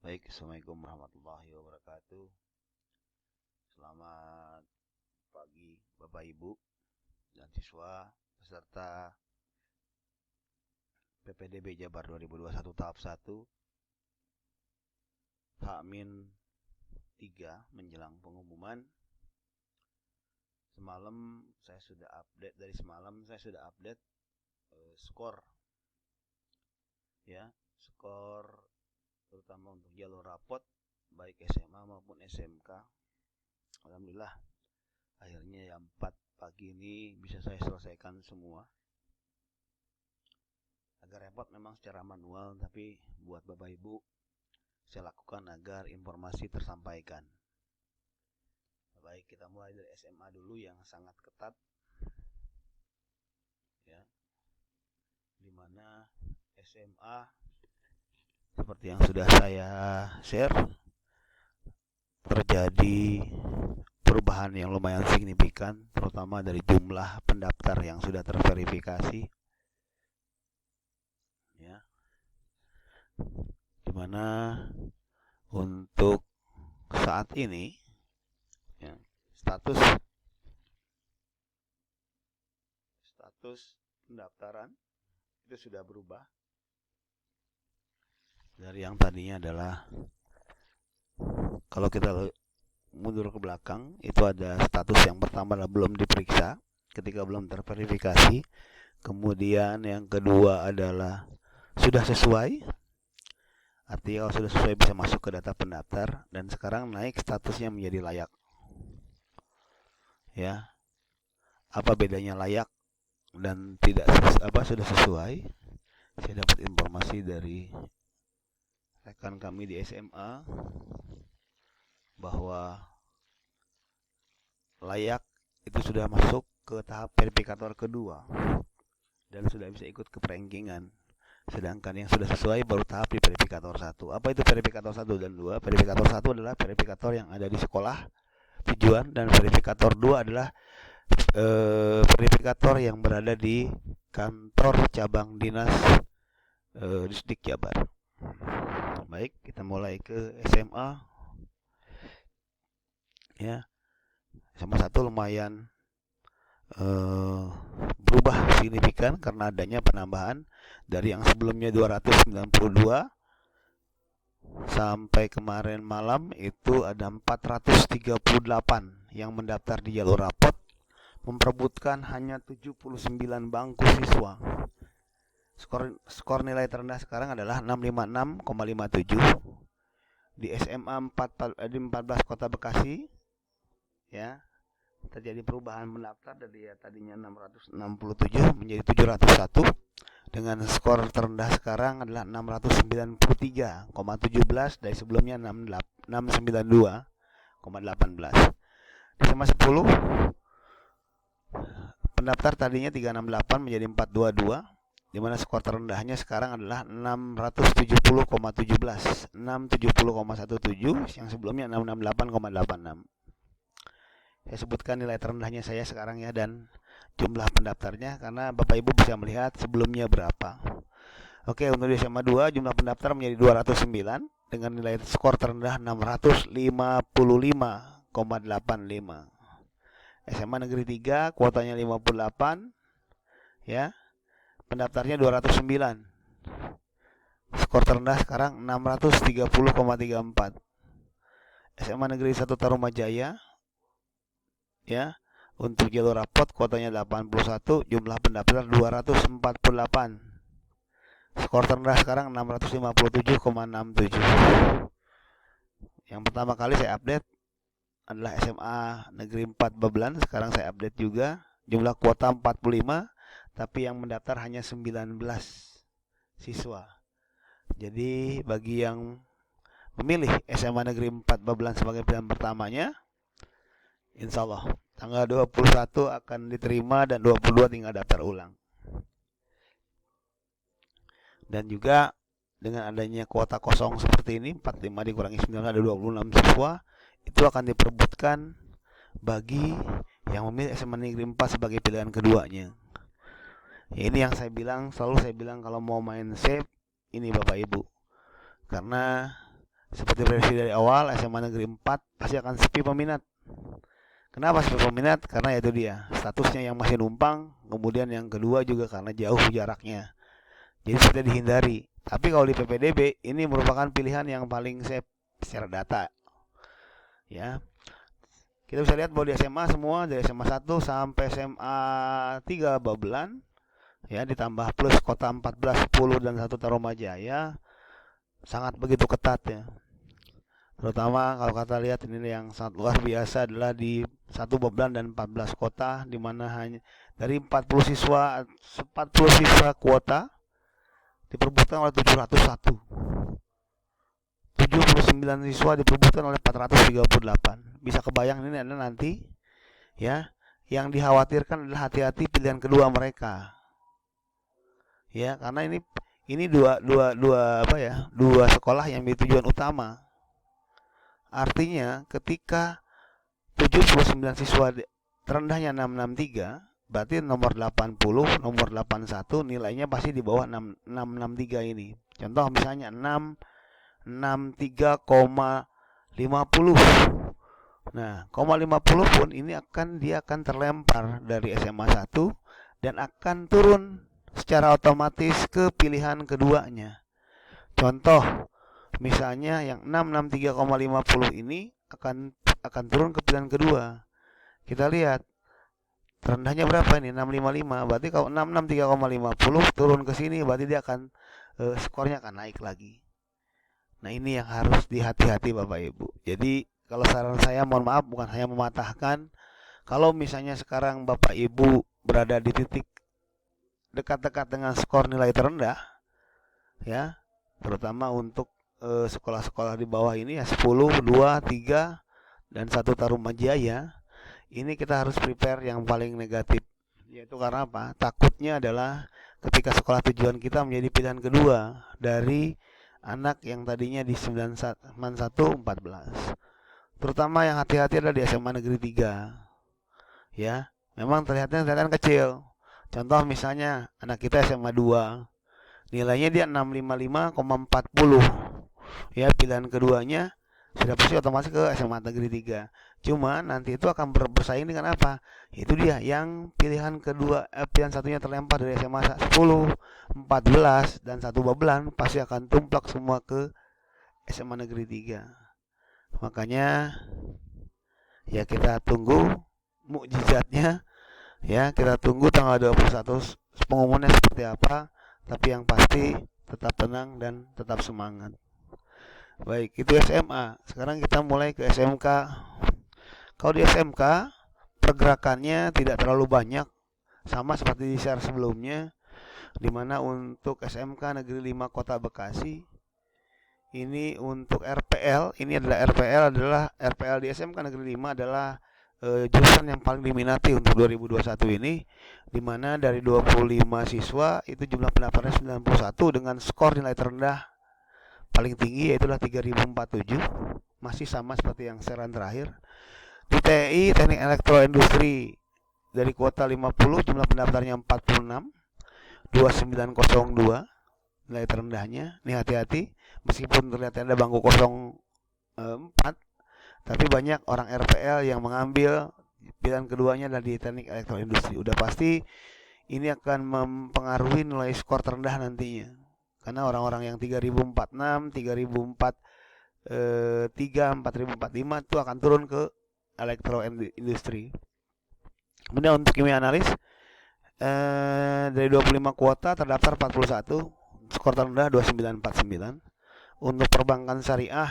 Baik, Assalamualaikum warahmatullahi wabarakatuh. Selamat pagi Bapak Ibu dan siswa peserta PPDB Jabar 2021 tahap 1 H-3 menjelang pengumuman. Dari semalam saya sudah update skor ya, skor terutama untuk jalur rapot baik SMA maupun SMK. Alhamdulillah akhirnya jam 4 pagi ini bisa saya selesaikan semua. Agak repot memang secara manual, tapi buat Bapak Ibu saya lakukan agar informasi tersampaikan. Baik, kita mulai dari SMA dulu yang sangat ketat ya, dimana SMA seperti yang sudah saya share terjadi perubahan yang lumayan signifikan, terutama dari jumlah pendaftar yang sudah terverifikasi ya, dimana untuk saat ini ya, status pendaftaran itu sudah berubah dari yang tadinya adalah, kalau kita mundur ke belakang, itu ada status yang pertama adalah belum diperiksa ketika belum terverifikasi. Kemudian yang kedua adalah sudah sesuai, artinya kalau sudah sesuai bisa masuk ke data pendaftar. Dan sekarang naik statusnya menjadi layak ya. Apa bedanya layak dan tidak sudah sesuai? Saya dapat informasi dari rekan kami di SMA bahwa layak itu sudah masuk ke tahap verifikator kedua dan sudah bisa ikut ke perankingan. Sedangkan yang sudah sesuai baru tahap di verifikator 1. Apa itu verifikator 1 dan 2? Verifikator 1 adalah verifikator yang ada di sekolah tujuan, dan verifikator 2 adalah verifikator yang berada di kantor cabang dinas Distrik Jabar. Baik, kita mulai ke SMA ya. SMA 1 lumayan berubah signifikan karena adanya penambahan dari yang sebelumnya 292 sampai kemarin malam itu ada 438 yang mendaftar di jalur rapot, memperebutkan hanya 79 bangku siswa. Skor nilai terendah sekarang adalah 656,57 di SMA 14 Kota Bekasi ya. Terjadi perubahan pendaftar dari tadinya 667 menjadi 701 dengan skor terendah sekarang adalah 693,17 dari sebelumnya 692,18. Di SMA 10 pendaftar tadinya 368 menjadi 422, di mana skor terendahnya sekarang adalah 670,17, 670,17 yang sebelumnya 668,86. Saya sebutkan nilai terendahnya saya sekarang ya, dan jumlah pendaftarnya karena Bapak Ibu bisa melihat sebelumnya berapa. Oke, untuk di SMA 2 jumlah pendaftar menjadi 209 dengan nilai skor terendah 655,85. SMA Negeri 3 kuotanya 58 ya. Pendaftarnya 209. Skor terendah sekarang 630,34. SMA Negeri 1 Tarumajaya ya, untuk jalur rapot kuotanya 81, jumlah pendaftar 248. Skor terendah sekarang 657,67. Yang pertama kali saya update adalah SMA Negeri 4 Babelan, sekarang saya update juga. Jumlah kuota 45, tapi yang mendaftar hanya 19 siswa. Jadi bagi yang memilih SMA Negeri 4 Babelan sebagai pilihan pertamanya, insya Allah tanggal 21 akan diterima dan 22 tinggal daftar ulang. Dan juga dengan adanya kuota kosong seperti ini, 45 dikurangi 9 ada 26 siswa, itu akan diperebutkan bagi yang memilih SMA Negeri 4 sebagai pilihan keduanya. Ini yang selalu saya bilang kalau mau main safe ini Bapak Ibu. Karena Seperti prediksi dari awal, SMA Negeri 4 pasti akan sepi peminat. Kenapa sepi peminat? Karena itu dia, statusnya yang masih numpang, kemudian yang kedua juga karena jauh jaraknya. Jadi sudah dihindari. Tapi kalau di PPDB ini merupakan pilihan yang paling safe secara data. Ya. Kita bisa lihat bahwa di SMA semua dari SMA 1 sampai SMA 3 Babelan ya ditambah plus kota 14, 10 dan 1 Tarumajaya sangat begitu ketat ya. Terutama kalau kata lihat ini yang sangat luar biasa adalah di 1 Babelan dan 14 kota di mana hanya dari 40 siswa kuota diperbutkan oleh 701. 79 siswa diperbutkan oleh 438. Bisa kebayang ini adalah nanti ya yang dikhawatirkan adalah hati-hati pilihan kedua mereka. Ya, karena ini dua sekolah yang menjadi tujuan utama. Artinya ketika 79 siswa terendahnya 663, berarti nomor 80, nomor 81 nilainya pasti di bawah 663 ini. Contoh misalnya 663,50. Nah, 50 pun ini dia akan terlempar dari SMA 1 dan akan turun secara otomatis ke pilihan keduanya. Contoh misalnya yang 663,50 ini akan turun ke pilihan kedua. Kita lihat terendahnya berapa ini? 655. Berarti kalau 663,50 turun ke sini berarti dia akan skornya akan naik lagi. Nah, ini yang harus dihati-hati Bapak Ibu. Jadi kalau saran saya, mohon maaf bukan hanya mematahkan. Kalau misalnya sekarang Bapak Ibu berada di titik dekat-dekat dengan skor nilai terendah ya, terutama untuk sekolah-sekolah di bawah ini ya 10, 2, 3 dan 1 Tarumajaya, ini kita harus prepare yang paling negatif. Yaitu karena apa? Takutnya adalah ketika sekolah tujuan kita menjadi pilihan kedua dari anak yang tadinya di 91 14. Terutama yang hati-hati adalah di SMA Negeri 3. Ya, memang terlihatnya kecil. Contoh misalnya anak kita SMA 2. Nilainya dia 655,40. Ya, pilihan keduanya sudah pasti otomatis ke SMA Negeri 3. Cuma nanti itu akan bersaing dengan apa? Itu dia yang pilihan kedua, pilihan satunya terlempar dari SMA 10, 14 dan 1 Babelan pasti akan tumplak semua ke SMA Negeri 3. Makanya ya kita tunggu mukjizatnya ya, kita tunggu tanggal 21 pengumumannya seperti apa, tapi yang pasti tetap tenang dan tetap semangat. Baik, itu SMA. Sekarang kita mulai ke SMK. Kalau di SMK pergerakannya tidak terlalu banyak, sama seperti di share sebelumnya, dimana untuk SMK Negeri 5 Kota Bekasi ini untuk RPL, adalah RPL di SMK Negeri 5 adalah jurusan yang paling diminati untuk 2021 ini, dimana dari 25 siswa itu jumlah pendaftarnya 91 dengan skor nilai terendah paling tinggi yaitu 3047, masih sama seperti yang seran terakhir. Di TI Teknik Elektro Industri dari kuota 50 jumlah pendaftarnya 46, 2902 nilai terendahnya. Ini hati-hati, meskipun terlihat ada bangku kosong 4, tapi banyak orang RPL yang mengambil pilihan keduanya adalah di Teknik Elektro Industri. Udah pasti ini akan mempengaruhi nilai skor terendah nantinya. Karena orang-orang yang 3046, 3043, 4045 itu akan turun ke Elektro Industri. Kemudian untuk kimia analis dari 25 kuota terdaftar 41, skor terendah 2949. Untuk perbankan syariah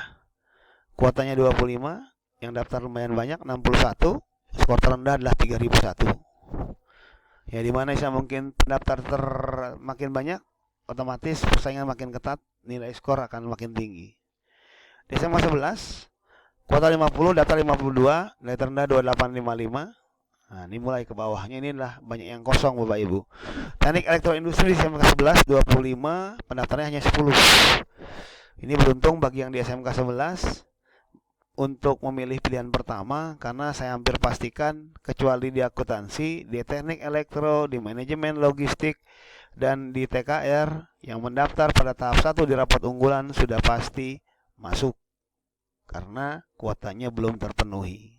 kuotanya 25, yang daftar lumayan banyak 61, skor terendah adalah 3001. Ya, di mana mungkin pendaftar makin banyak, otomatis persaingan makin ketat, nilai skor akan makin tinggi. Di SMA 11 kuota 50, daftar 52, nilai terendah 2855. Nah, ini mulai ke bawahnya, inilah banyak yang kosong Bapak Ibu. Teknik Elektro Industri di SMK 11 25, pendaftarnya hanya 10. Ini beruntung bagi yang di SMK 11 untuk memilih pilihan pertama, karena saya hampir pastikan kecuali di akuntansi, di teknik elektro, di manajemen logistik, dan di TKR yang mendaftar pada tahap 1 di rapat unggulan sudah pasti masuk karena kuotanya belum terpenuhi.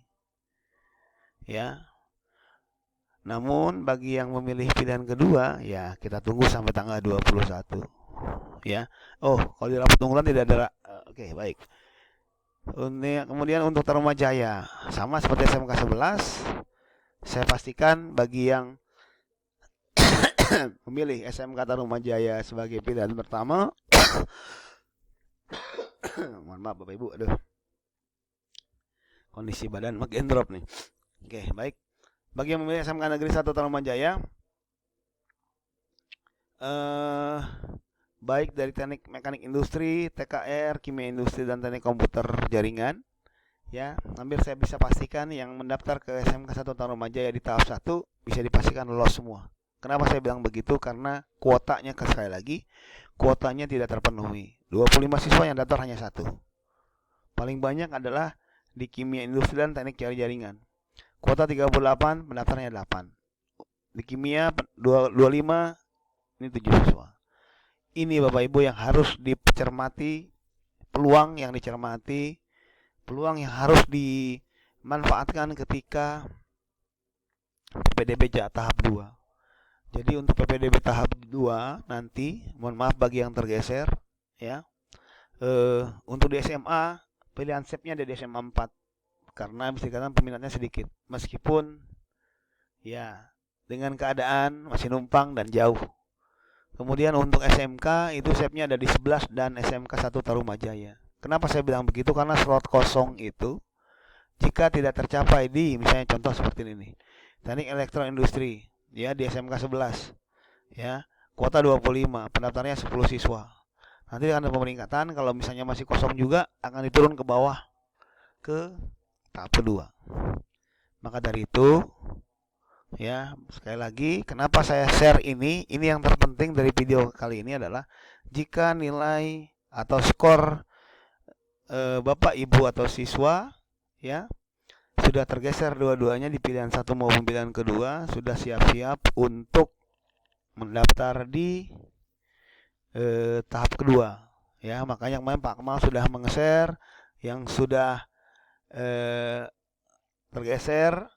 Ya. Namun bagi yang memilih pilihan kedua, ya kita tunggu sampai tanggal 21. Ya. Oh, kalau di rapat unggulan tidak ada. Oke, baik. Kemudian untuk Tarumajaya, sama seperti SMK 11, saya pastikan bagi yang memilih SMK Tarumajaya sebagai pilihan pertama, mohon maaf Bapak Ibu, aduh, kondisi badan makin drop nih. Oke, baik. Bagi yang memilih SMK Negeri 1 Tarumajaya, baik dari teknik mekanik industri, TKR, kimia industri, dan teknik komputer jaringan, ya, hampir saya bisa pastikan yang mendaftar ke SMK 1 Tarumajaya di tahap 1 bisa dipastikan lolos semua. Kenapa saya bilang begitu? Karena kuotanya, sekali lagi, kuotanya tidak terpenuhi. 25 siswa yang daftar hanya 1. Paling banyak adalah di kimia industri dan teknik jaringan. Kuota 38, pendaftarnya 8. Di kimia 25, ini 7 siswa. Ini Bapak Ibu yang harus dicermati, peluang yang dicermati, peluang yang harus dimanfaatkan ketika PPDB tahap 2. Jadi untuk PPDB tahap 2 nanti, mohon maaf bagi yang tergeser, ya. Untuk di SMA, pilihan SEP-nya ada di SMA 4. Karena bisa dikatakan peminatnya sedikit. Meskipun, ya, dengan keadaan masih numpang dan jauh. Kemudian untuk SMK, itu SEP-nya ada di 11 dan SMK 1 Tarumajaya. Kenapa saya bilang begitu? Karena slot kosong itu, jika tidak tercapai di, misalnya contoh seperti ini, teknik elektroindustri, ya, di SMK 11, ya, kuota 25, pendaftarnya 10 siswa. Nanti akan ada peningkatan, kalau misalnya masih kosong juga akan diturun ke bawah ke tahap kedua. Maka dari itu, ya, sekali lagi, kenapa saya share ini yang terpenting dari video kali ini adalah jika nilai atau skor Bapak, Ibu atau siswa, ya, sudah tergeser dua-duanya di pilihan 1 maupun pilihan kedua, sudah siap-siap untuk mendaftar di tahap kedua, ya. Makanya kemarin Pak Kemal sudah meng-share yang sudah tergeser,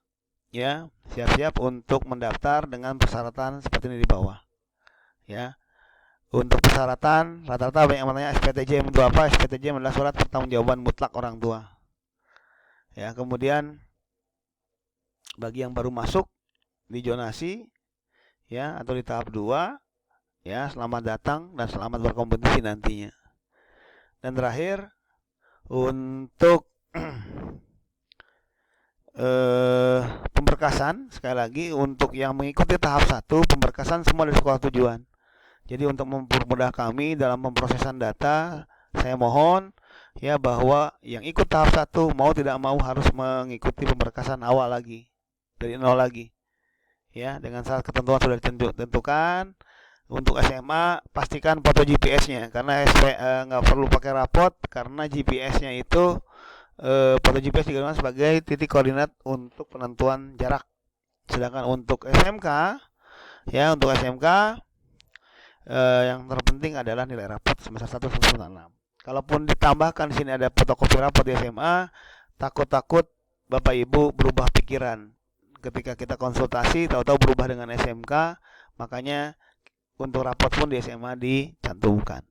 ya, siap-siap untuk mendaftar dengan persyaratan seperti ini di bawah, ya. Untuk persyaratan rata-rata banyak yang bertanya SPTJ itu apa? SPTJ adalah surat pertanggungjawaban mutlak orang tua, ya. Kemudian bagi yang baru masuk di zonasi, ya, atau di tahap 2, ya, selamat datang dan selamat berkompetisi nantinya. Dan terakhir untuk pemberkasan, sekali lagi untuk yang mengikuti tahap 1, pemberkasan semua dari sekolah tujuan. Jadi untuk mempermudah kami dalam pemrosesan data, saya mohon, ya, bahwa yang ikut tahap 1 mau tidak mau harus mengikuti pemberkasan awal lagi, dari nol lagi, ya, dengan syarat ketentuan sudah ditentukan. Untuk SMA pastikan foto GPS-nya, karena nggak perlu pakai rapot, karena GPS-nya itu foto GPS digunakan sebagai titik koordinat untuk penentuan jarak. Sedangkan untuk SMK, ya, untuk SMK yang terpenting adalah nilai rapot semester 1 semester 6. Kalaupun ditambahkan di sini ada fotokopi rapot di SMA, takut-takut Bapak Ibu berubah pikiran ketika kita konsultasi, tahu-tahu berubah dengan SMK. Makanya untuk rapot pun di SMA dicantumkan.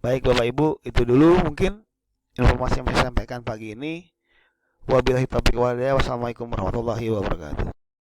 Baik Bapak Ibu, itu dulu mungkin informasi yang saya sampaikan pagi ini. Wabillahi taufiq wal hidayah. Wassalamualaikum warahmatullahi wabarakatuh.